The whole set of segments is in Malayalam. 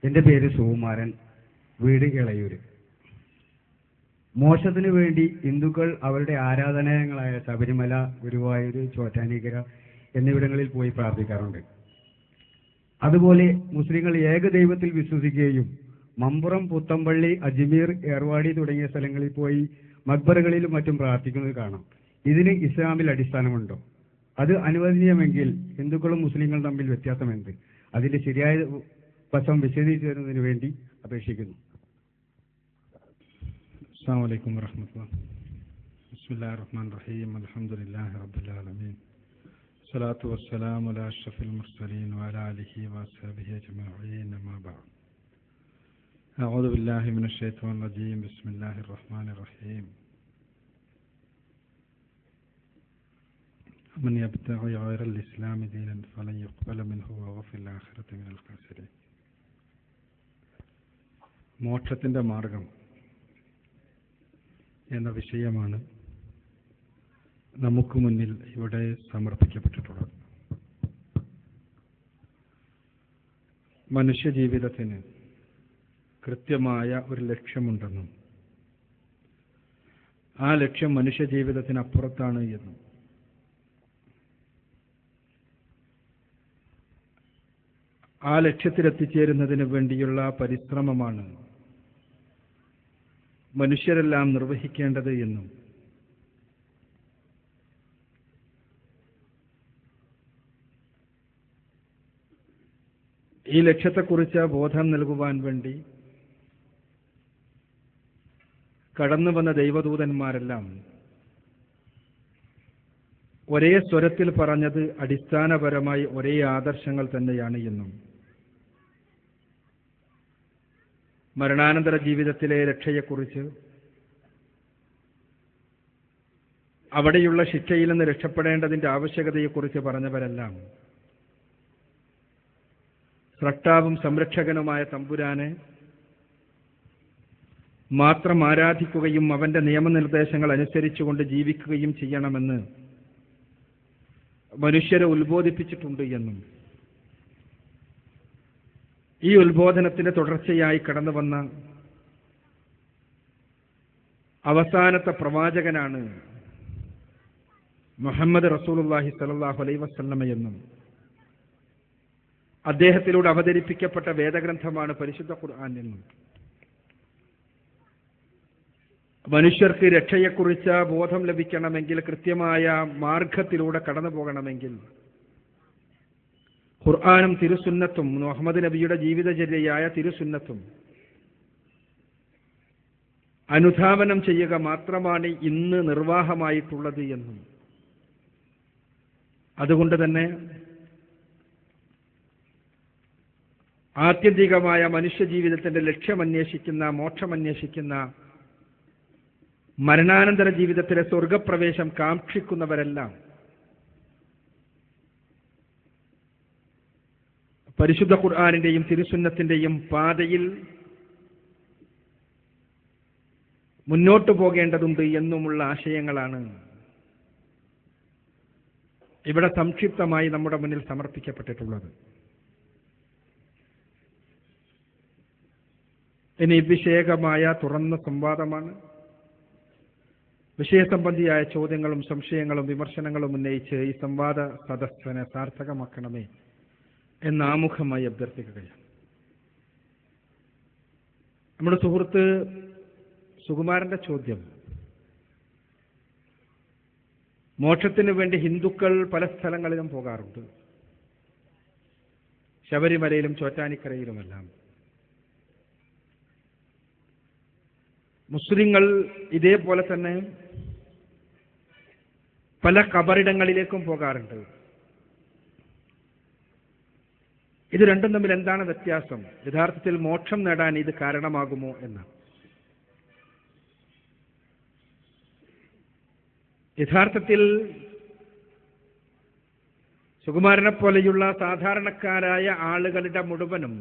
എൻ്റെ പേര് സുകുമാരൻ, വീട് ഇളയൂർ. മോക്ഷത്തിന് വേണ്ടി ഹിന്ദുക്കൾ അവരുടെ ആരാധനാലയങ്ങളായ ശബരിമല, ഗുരുവായൂർ, ചോറ്റാനിക്കര എന്നിവിടങ്ങളിൽ പോയി പ്രാർത്ഥിക്കാറുണ്ട്. അതുപോലെ മുസ്ലിങ്ങൾ ഏകദൈവത്തിൽ വിശ്വസിക്കുകയും മമ്പുറം, പുത്തമ്പള്ളി, അജ്മീർ, ഏർവാടി തുടങ്ങിയ സ്ഥലങ്ങളിൽ പോയി മക്ബറകളിലും മറ്റും പ്രാർത്ഥിക്കുന്നത് കാണാം. ഇതിന് ഇസ്ലാമിൽ അടിസ്ഥാനമുണ്ടോ? അത് അനുവദനീയമെങ്കിൽ ഹിന്ദുക്കളും മുസ്ലിങ്ങളും തമ്മിൽ വ്യത്യാസമെന്ത്? അതിന്റെ ശരിയായ വശം വിശദീകരിച്ചു തരുന്നതിന് വേണ്ടി അപേക്ഷിക്കുന്നു. അസ്സലാമു അലൈക്കും വറഹ്മത്തുള്ളാഹി. ബിസ്മില്ലാഹിർ റഹ്മാനിർ റഹീം. അൽഹംദുലില്ലാഹി റബ്ബിൽ ആലമീൻ. സ്വലാത്തു വസ്സലാമു അലാ അഷ്റഫിൽ മുർസലീൻ വഅലാ ആലിഹി വസഹ്ബിഹി അജ്മഈൻ. അമ്മാ ബഅദ്. അഊദു ബില്ലാഹി മിനശ് ശൈത്വാനിർ റജീം. ബിസ്മില്ലാഹിർ റഹ്മാനിർ റഹീം. من يبتغي غير الإسلام دينا فلن يقبل منه وهو في الآخرة من الخاسرين. മോക്ഷത്തിൻ്റെ മാർഗം എന്ന വിഷയമാണ് നമുക്ക് മുന്നിൽ ഇവിടെ സമർപ്പിക്കപ്പെട്ടിട്ടുള്ളത്. മനുഷ്യജീവിതത്തിന് കൃത്യമായ ഒരു ലക്ഷ്യമുണ്ടെന്നും ആ ലക്ഷ്യം മനുഷ്യജീവിതത്തിനപ്പുറത്താണ് എന്നും ആ ലക്ഷ്യത്തിലെത്തിച്ചേരുന്നതിന് വേണ്ടിയുള്ള പരിശ്രമമാണ് മനുഷ്യരെല്ലാം നിർവഹിക്കേണ്ടത് എന്നും ഈ ലക്ഷ്യത്തെക്കുറിച്ച് ബോധം നൽകുവാൻ വേണ്ടി കടന്നു വന്ന ദൈവദൂതന്മാരെല്ലാം ഒരേ സ്വരത്തിൽ പറഞ്ഞത് അടിസ്ഥാനപരമായി ഒരേ ആദർശങ്ങൾ തന്നെയാണ് എന്നും മരണാനന്തര ജീവിതത്തിലെ രക്ഷയെക്കുറിച്ച്, അവിടെയുള്ള ശിക്ഷയിൽ നിന്ന് രക്ഷപ്പെടേണ്ടതിൻ്റെ ആവശ്യകതയെക്കുറിച്ച് പറഞ്ഞവരെല്ലാം സ്രഷ്ടാവും സംരക്ഷകനുമായ തമ്പുരാനെ മാത്രം ആരാധിക്കുകയും അവന്റെ നിയമനിർദ്ദേശങ്ങൾ അനുസരിച്ചുകൊണ്ട് ജീവിക്കുകയും ചെയ്യണമെന്ന് മനുഷ്യരെ ഉത്ബോധിപ്പിച്ചിട്ടുണ്ട് എന്നും ഈ ഉത്ബോധനത്തിന്റെ തുടർച്ചയായി കടന്നു വന്ന അവസാനത്തെ പ്രവാചകനാണ് മുഹമ്മദ് റസൂലുള്ളാഹി സ്വല്ലല്ലാഹു അലൈഹി വസല്ലമ എന്നും അദ്ദേഹത്തിലൂടെ അവതരിപ്പിക്കപ്പെട്ട വേദഗ്രന്ഥമാണ് പരിശുദ്ധ ഖുർആൻ എന്നും മനുഷ്യർക്ക് രക്ഷയെക്കുറിച്ച് ബോധം ലഭിക്കണമെങ്കിൽ, കൃത്യമായ മാർഗത്തിലൂടെ കടന്നു പോകണമെങ്കിൽ ഖുർആനും തിരുസുന്നത്തും, മുഹമ്മദ് നബിയുടെ ജീവിതചര്യയായ തിരുസുന്നത്തും അനുധാവനം ചെയ്യുക മാത്രമാണ് ഇന്ന് നിർവാഹമായിട്ടുള്ളത് എന്നും അതുകൊണ്ട് തന്നെ ആത്യന്തികമായ മനുഷ്യജീവിതത്തിന്റെ ലക്ഷ്യമന്വേഷിക്കുന്ന, മോക്ഷമന്വേഷിക്കുന്ന, മരണാനന്തര ജീവിതത്തിലെ സ്വർഗപ്രവേശം കാക്ഷിക്കുന്നവരെല്ലാം പരിശുദ്ധ ഖുർആനിന്റെയും തിരുസുന്നത്തിന്റെയും പാതയിൽ മുന്നോട്ടു പോകേണ്ടതുണ്ട് എന്നുമുള്ള ആശയങ്ങളാണ് ഇവിടെ സംക്ഷിപ്തമായി നമ്മുടെ മുന്നിൽ സമർപ്പിക്കപ്പെട്ടിട്ടുള്ളത്. ഇനി വിഷയകമായ തുറന്ന സംവാദമാണ്. വിഷയസംബന്ധിയായ ചോദ്യങ്ങളും സംശയങ്ങളും വിമർശനങ്ങളും ഉന്നയിച്ച് ഈ സംവാദ സദസ്സിനെ സാർത്ഥകമാക്കണമേ എന്ന് ആമുഖമായി അഭ്യർത്ഥിക്കുകയാണ്. നമ്മുടെ സുഹൃത്ത് സുകുമാരന്റെ ചോദ്യം, മോക്ഷത്തിന് വേണ്ടി ഹിന്ദുക്കൾ പല സ്ഥലങ്ങളിലും പോകാറുണ്ട്, ശബരിമലയിലും ചോറ്റാനിക്കരയിലുമെല്ലാം. മുസ്ലിങ്ങൾ ഇതേപോലെ തന്നെ പല ഖബറിടങ്ങളിലേക്കും പോകാറുണ്ട്. ഇത് രണ്ടും തമ്മിൽ എന്താണ് വ്യത്യാസം? യഥാർത്ഥത്തിൽ മോക്ഷം നേടാൻ ഇത് കാരണമാകുമോ എന്ന്. യഥാർത്ഥത്തിൽ സുകുമാരനെ പോലെയുള്ള സാധാരണക്കാരായ ആളുകളുടെ മുഴുവനും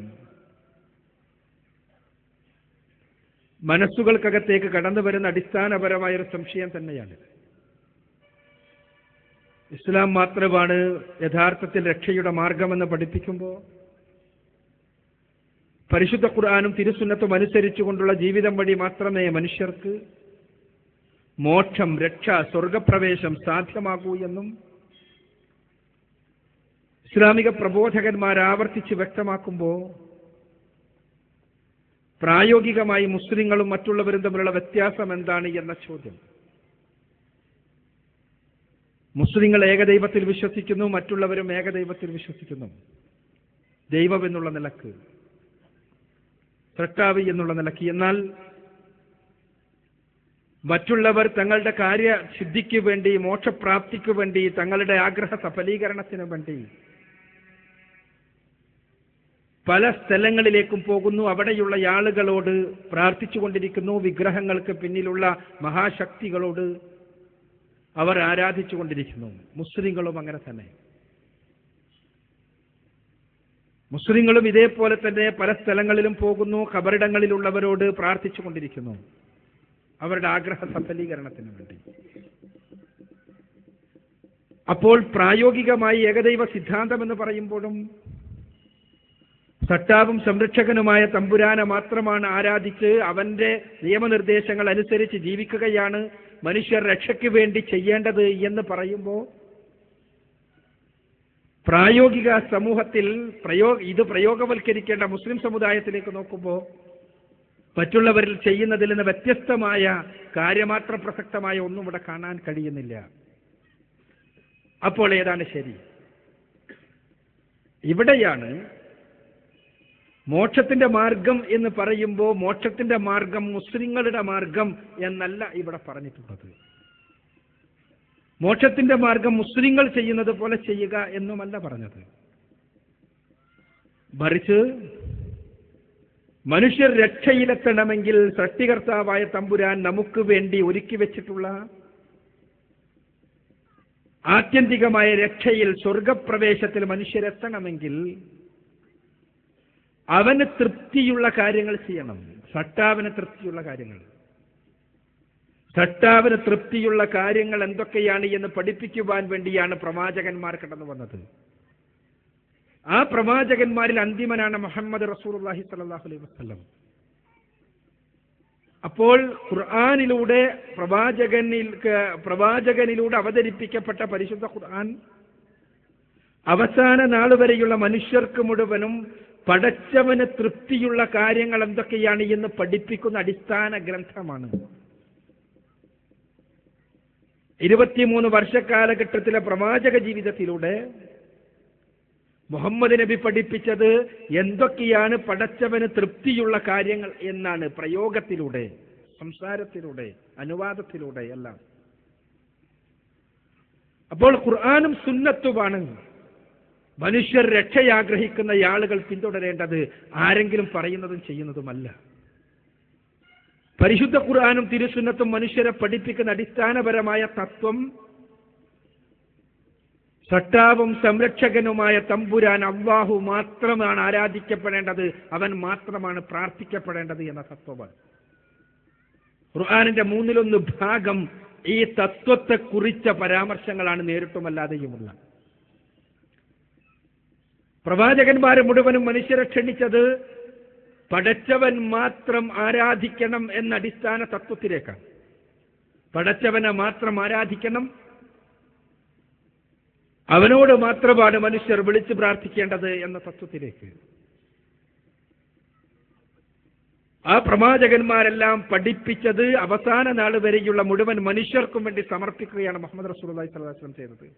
മനസ്സുകൾക്കകത്തേക്ക് കടന്നു വരുന്ന അടിസ്ഥാനപരമായൊരു സംശയം തന്നെയാണ്. ഇസ്ലാം മാത്രമാണ് യഥാർത്ഥത്തിൽ രക്ഷയുടെ മാർഗമെന്ന് പഠിപ്പിക്കുമ്പോൾ പരിശുദ്ധ ഖുർആനും തിരുസുന്നത്തും അനുസരിച്ചുകൊണ്ടുള്ള ജീവിതം വഴി മാത്രമേ മനുഷ്യർക്ക് മോക്ഷം, രക്ഷ, സ്വർഗപ്രവേശം സാധ്യമാകൂ എന്നും ഇസ്ലാമിക പ്രബോധകന്മാർ ആവർത്തിച്ച് വ്യക്തമാക്കുമ്പോൾ പ്രായോഗികമായി മുസ്ലിങ്ങളും മറ്റുള്ളവരും തമ്മിലുള്ള വ്യത്യാസം എന്താണ് എന്ന ചോദ്യം. മുസ്ലിങ്ങൾ ഏകദൈവത്തിൽ വിശ്വസിക്കുന്നു, മറ്റുള്ളവരും ഏകദൈവത്തിൽ വിശ്വസിക്കുന്നു. ദൈവം എന്നുള്ള നിലക്ക്, സൃഷ്ടാവ് എന്നുള്ള നിലക്ക്. എന്നാൽ മറ്റുള്ളവർ തങ്ങളുടെ കാര്യസിദ്ധിക്ക് വേണ്ടി, മോക്ഷപ്രാപ്തിക്ക് വേണ്ടി, തങ്ങളുടെ ആഗ്രഹ സഫലീകരണത്തിന് വേണ്ടി പല സ്ഥലങ്ങളിലേക്കും പോകുന്നു. അവിടെയുള്ള ആളുകളോട് പ്രാർത്ഥിച്ചുകൊണ്ടിരിക്കുന്നു. വിഗ്രഹങ്ങൾക്ക് പിന്നിലുള്ള മഹാശക്തികളോട് അവർ ആരാധിച്ചുകൊണ്ടിരിക്കുന്നു. മുസ്ലിങ്ങളും അങ്ങനെ തന്നെ. മുസ്ലിങ്ങളും ഇതേപോലെ തന്നെ പല സ്ഥലങ്ങളിലും പോകുന്നു, ഖബറിടങ്ങളിലുള്ളവരോട് പ്രാർത്ഥിച്ചുകൊണ്ടിരിക്കുന്നു അവരുടെ ആഗ്രഹ സഫലീകരണത്തിന് വേണ്ടി. അപ്പോൾ പ്രായോഗികമായി ഏകദൈവ സിദ്ധാന്തം എന്ന് പറയുമ്പോഴും സട്ടാവും സംരക്ഷകനുമായ തമ്പുരാനെ മാത്രമാണ് ആരാധിച്ച് അവന്റെ നിയമനിർദ്ദേശങ്ങൾ അനുസരിച്ച് ജീവിക്കുകയാണ് മനുഷ്യർ രക്ഷയ്ക്ക് വേണ്ടി ചെയ്യേണ്ടത് എന്ന് പറയുമ്പോൾ പ്രായോഗിക സമൂഹത്തിൽ ഇത് പ്രയോഗവൽക്കരിക്കേണ്ട മുസ്ലിം സമുദായത്തിലേക്ക് നോക്കുമ്പോൾ മറ്റുള്ളവരിൽ ചെയ്യുന്നതിൽ നിന്ന് വ്യത്യസ്തമായ കാര്യമാത്ര പ്രസക്തമായ ഒന്നും ഇവിടെ കാണാൻ കഴിയുന്നില്ല. അപ്പോൾ ഏതാണ് ശരി? ഇവിടെയാണ് മോക്ഷത്തിന്റെ മാർഗം എന്ന് പറയുമ്പോൾ മോക്ഷത്തിന്റെ മാർഗം മുസ്ലിങ്ങളുടെ മാർഗം എന്നല്ല ഇവിടെ പറഞ്ഞിട്ടുള്ളത്. മോക്ഷത്തിന്റെ മാർഗം മുസ്ലിങ്ങൾ ചെയ്യുന്നത് പോലെ ചെയ്യുക എന്നുമല്ല പറഞ്ഞത്. മറിച്ച് മനുഷ്യർ രക്ഷയിലെത്തണമെങ്കിൽ സൃഷ്ടികർത്താവായ തമ്പുരാൻ നമുക്ക് വേണ്ടി ഒരുക്കി വെച്ചിട്ടുള്ള ആത്യന്തികമായ രക്ഷയിൽ, സ്വർഗപ്രവേശത്തിൽ മനുഷ്യരെത്തണമെങ്കിൽ അവന് തൃപ്തിയുള്ള കാര്യങ്ങൾ ചെയ്യണം. സട്ടാവിന് തൃപ്തിയുള്ള കാര്യങ്ങൾ. സട്ടാവിന് തൃപ്തിയുള്ള കാര്യങ്ങൾ എന്തൊക്കെയാണ് എന്ന് പഠിപ്പിക്കുവാൻ വേണ്ടിയാണ് പ്രവാചകന്മാർ കടന്നു വന്നത്. ആ പ്രവാചകന്മാരിൽ അന്തിമനാണ് മുഹമ്മദ് റസൂലുള്ളാഹി സ്വല്ലല്ലാഹു അലൈഹി വസല്ലം. അപ്പോൾ ഖുർആനിലൂടെ പ്രവാചകനിലൂടെ അവതരിപ്പിക്കപ്പെട്ട പരിശുദ്ധ ഖുർആൻ അവസാന നാൾ വരെയുള്ള മനുഷ്യർക്ക് മുഴുവനും പടച്ചവന് തൃപ്തിയുള്ള കാര്യങ്ങൾ എന്തൊക്കെയാണ് എന്ന് പഠിപ്പിക്കുന്ന അടിസ്ഥാന ഗ്രന്ഥമാണ്. 23 വർഷക്കാലഘട്ടത്തിലെ പ്രവാചക ജീവിതത്തിലൂടെ മുഹമ്മദ് നബി പഠിപ്പിച്ചത് എന്തൊക്കെയാണ് പടച്ചവന് തൃപ്തിയുള്ള കാര്യങ്ങൾ എന്നാണ്. പ്രയോഗത്തിലൂടെ, സംസാരത്തിലൂടെ, അനുവാദത്തിലൂടെ എല്ലാം. അപ്പോൾ ഖുർആനും സുന്നത്തുമാണ് മനുഷ്യർ രക്ഷയാഗ്രഹിക്കുന്ന ആളുകൾ പിന്തുടരേണ്ടത്. ആരെങ്കിലും പറയുന്നതും ചെയ്യുന്നതുമല്ല. പരിശുദ്ധ ഖുർആനും തിരുസുന്നത്തും മനുഷ്യരെ പഠിപ്പിക്കുന്ന അടിസ്ഥാനപരമായ തത്വം സട്ടാവും സംരക്ഷകനുമായ തമ്പുരാൻ അല്ലാഹു മാത്രമാണ് ആരാധിക്കപ്പെടേണ്ടത്, അവൻ മാത്രമാണ് പ്രാർത്ഥിക്കപ്പെടേണ്ടത് എന്ന തത്വമാണ്. ഖുർആനിന്റെ 1/3 ഭാഗം ഈ തത്വത്തെ കുറിച്ച പരാമർശങ്ങളാണ്, നേരിട്ടുമല്ലാതെയുമുള്ള. പ്രവാചകന്മാരെ മുഴുവനും മനുഷ്യരെ ക്ഷണിച്ചത് പടച്ചവൻ മാത്രം ആരാധിക്കണം എന്ന അടിസ്ഥാന തത്വത്തിലേക്കാണ്. പടച്ചവനെ മാത്രം ആരാധിക്കണം, അവനോട് മാത്രമാണ് മനുഷ്യർ വിളിച്ചു പ്രാർത്ഥിക്കേണ്ടത് എന്ന തത്വത്തിലേക്ക്. ആ പ്രവാചകന്മാരെല്ലാം പഠിപ്പിച്ചത് അവസാന നാൾ വരെയുള്ള മുഴുവൻ മനുഷ്യർക്കും വേണ്ടി സമർപ്പിക്കുകയാണ് മുഹമ്മദ് റസൂലുള്ളാഹി സ്വല്ലല്ലാഹു അലൈഹി വസല്ലം ചെയ്തത്.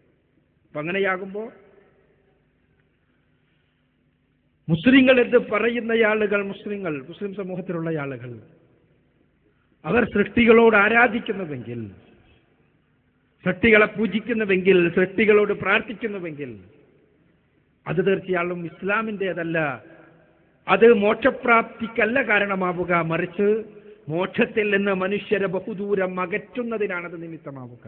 അപ്പൊ അങ്ങനെയാകുമ്പോൾ മുസ്ലിങ്ങൾ എന്ന് പറയുന്ന ആളുകൾ, മുസ്ലിം സമൂഹത്തിലുള്ള ആളുകൾ, അവർ സൃഷ്ടികളോട് ആരാധിക്കുന്നുവെങ്കിൽ, സൃഷ്ടികളെ പൂജിക്കുന്നുവെങ്കിൽ, സൃഷ്ടികളോട് പ്രാർത്ഥിക്കുന്നുവെങ്കിൽ അത് തീർച്ചയായും ഇസ്ലാമിൻ്റെതല്ല. അത് മോക്ഷപ്രാപ്തിക്കല്ല കാരണമാവുക, മറിച്ച് മോക്ഷത്തിൽ നിന്ന് മനുഷ്യരെ ബഹുദൂരം അകറ്റുന്നതിനാണത് നിമിത്തമാവുക.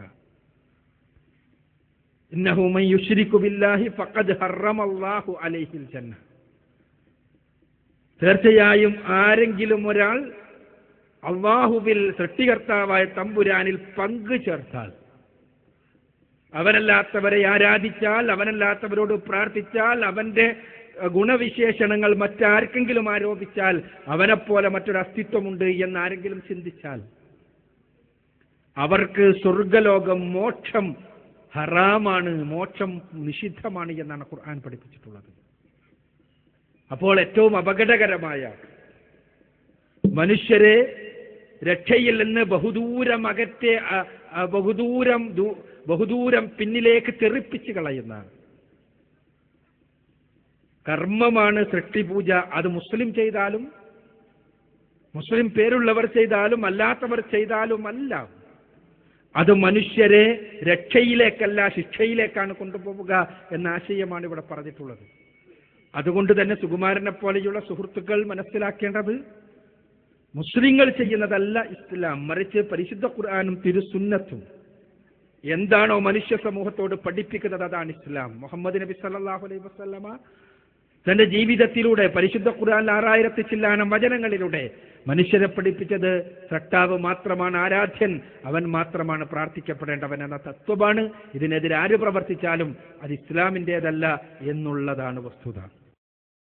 ഇന്നഹു മൻ യുശ്രികു ബില്ലാഹി ഫഖദ് ഹറമല്ലാഹു അലൈഹിൽ ജന്ന. തീർച്ചയായും ആരെങ്കിലും ഒരാൾ അല്ലാഹുവിൽ, സൃഷ്ടികർത്താവായ തമ്പുരാനിൽ പങ്കു ചേർത്താൽ, അവനല്ലാത്തവരെ ആരാധിച്ചാൽ, അവനല്ലാത്തവരോട് പ്രാർത്ഥിച്ചാൽ, അവന്റെ ഗുണവിശേഷണങ്ങൾ മറ്റാർക്കെങ്കിലും ആരോപിച്ചാൽ അവനെപ്പോലെ മറ്റൊരു അസ്തിത്വമുണ്ട് എന്നാരെങ്കിലും ചിന്തിച്ചാൽ അവർക്ക് സ്വർഗലോകം, മോക്ഷം ഹറാമാണ്, മോക്ഷം നിഷിദ്ധമാണ് എന്നാണ് ഖുർആൻ പഠിപ്പിച്ചിട്ടുള്ളത്. അപ്പോൾ ഏറ്റവും അപകടകരമായ, മനുഷ്യരെ രക്ഷയിൽ നിന്ന് ബഹുദൂരം പിന്നിലേക്ക് തെറിപ്പിച്ച് കളയുന്ന കർമ്മമാണ് സൃഷ്ടിപൂജ. അത് മുസ്ലിം ചെയ്താലും, മുസ്ലിം പേരുള്ളവർ ചെയ്താലും, അല്ലാത്തവർ ചെയ്താലുമല്ല, അത് മനുഷ്യരെ രക്ഷയിലേക്കല്ല ശിക്ഷയിലേക്കാണ് കൊണ്ടുപോവുക എന്ന ആശയമാണ് ഇവിടെ പറഞ്ഞിട്ടുള്ളത്. അതുകൊണ്ട് തന്നെ സുകുമാരനെ പോലെയുള്ള സുഹൃത്തുക്കൾ മനസ്സിലാക്കേണ്ടത് മുസ്ലിങ്ങൾ ചെയ്യുന്നതല്ല ഇസ്ലാം, മറിച്ച് പരിശുദ്ധ ഖുർആനും തിരുസുന്നത്തും എന്താണോ മനുഷ്യ സമൂഹത്തോട് പഠിപ്പിക്കുന്നത് അതാണ് ഇസ്ലാം. മുഹമ്മദ് നബി സല്ലല്ലാഹു അലൈഹി വസല്ലമ തന്റെ ജീവിതത്തിലൂടെ പരിശുദ്ധ ഖുർആനിൽ 6000 ചില്ലാനം വചനങ്ങളിലൂടെ മനുഷ്യരെ പഠിപ്പിച്ചത് സൃഷ്ടാവ് മാത്രമാണ് ആരാധ്യൻ, അവൻ മാത്രമാണ് പ്രാർത്ഥിക്കപ്പെടേണ്ടവൻ എന്ന തത്വമാണ്. ഇതിനെതിരെ ആര് പ്രവർത്തിച്ചാലും അത് ഇസ്ലാമിൻ്റെതല്ല എന്നുള്ളതാണ് വസ്തുത.